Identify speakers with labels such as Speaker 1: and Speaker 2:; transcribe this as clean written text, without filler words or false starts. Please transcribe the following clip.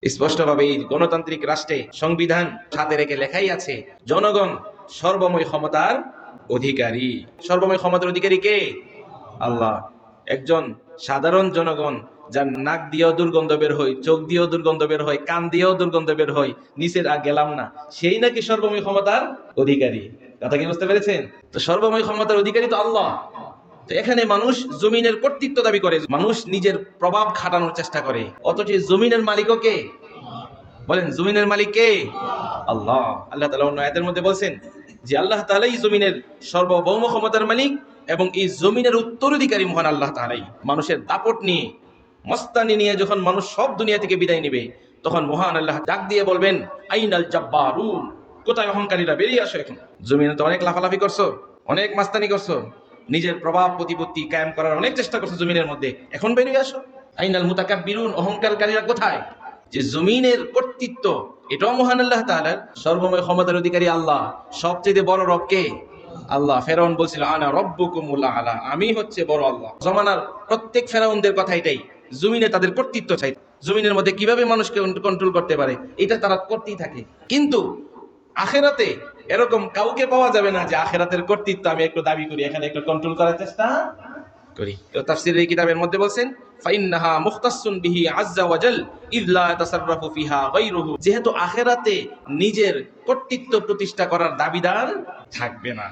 Speaker 1: স্পষ্টভাবে এই গণতান্ত্রিক রাষ্ট্রে সংবিধান সাথে রেখে লেখাই আছে, জনগণ সর্বময় ক্ষমতার অধিকারী। সর্বময় ক্ষমতার অধিকারী কে? আল্লাহ। একজন সাধারণ জনগণ, যার নাক দিয়েও দুর্গন্ধ বের হয়, চোখ দিয়েও দুর্গন্ধ বের হয়, কান দিয়েও দুর্গন্ধ বের হয়, নিচের গেলাম না, সেই নাকি সর্বময় ক্ষমতার অধিকারী। কথা কি বুঝতে পেরেছেন? তো সর্বময় ক্ষমতার অধিকারী তো আল্লাহ। তো এখানে মানুষ জমিনের কর্তৃত্ব দাবি করে, মানুষ নিজের প্রভাব খাটানোর চেষ্টা করে, অথচ জমিনের মালিকও কে? বলেন, জমিনের মালিক কে? আল্লাহ। আল্লাহ তাআলা অন্য আয়াতের মধ্যে বলছেন যে আল্লাহ তাআলাই জমিনের সার্বভৌম ক্ষমতার মালিক এবং এই জমিনের উত্তরাধিকারী মহান আল্লাহ তাআলাই। মানুষের দাপট নিয়ে, মস্তানি নিয়ে যখন মানুষ সব দুনিয়া থেকে বিদায় নেবে, তখন মহান আল্লাহ ডাক দিয়ে বলবেন, আইনাল জাব্বারুন, কোথায় অহংকারীরা, বেরিয়ে আসো এখন। জমিনে তো অনেক লাফালাফি করছো, অনেক মাস্তানি করছো, নিজের প্রভাব প্রতিপত্তি কায়েম করার অনেক চেষ্টা করছো জমিনের মধ্যে, এখন বেরিয়ে আসো। আইনাল মুতাকাব্বিরুন, অহংকারকারীরা কোথায়? যে জমিনের কর্তৃত্ব, এটাও মহান আল্লাহ তাআলার। সর্বময় ক্ষমতার অধিকারী আল্লাহ। সবচেয়ে বড় রব কে? আল্লাহ। ফেরাউন বলছিল, আনা রব্বুকুমুল আলা, আমি হচ্ছে বড় আল্লাহ। জমানার প্রত্যেক ফেরাউনদের কথা এটাই, জমিনে তাদের কর্তৃত্ব চাই, জমিনের মধ্যে কিভাবে মানুষকে কন্ট্রোল করতে পারে, এটা তারা করতেই থাকে। কিন্তু আখেরাতে এরকম কাউকে পাওয়া যাবে না যে আখেরাতের কর্তৃত্ব আমি একটু দাবি করি, এখানে একটু কন্ট্রোল করার চেষ্টা করি। তো তাফসীরের কিতাবের মধ্যে বলছেন, ফাইন্নাহা মুখতাসসুন বিহি আযজা ওয়া জাল ইয লা ইয়াতাসাররাফু ফিহা গায়রুহু, যেহেতু আখিরাতে নিজের কর্তৃত্ব প্রতিষ্ঠা করার দাবিদার থাকবে না।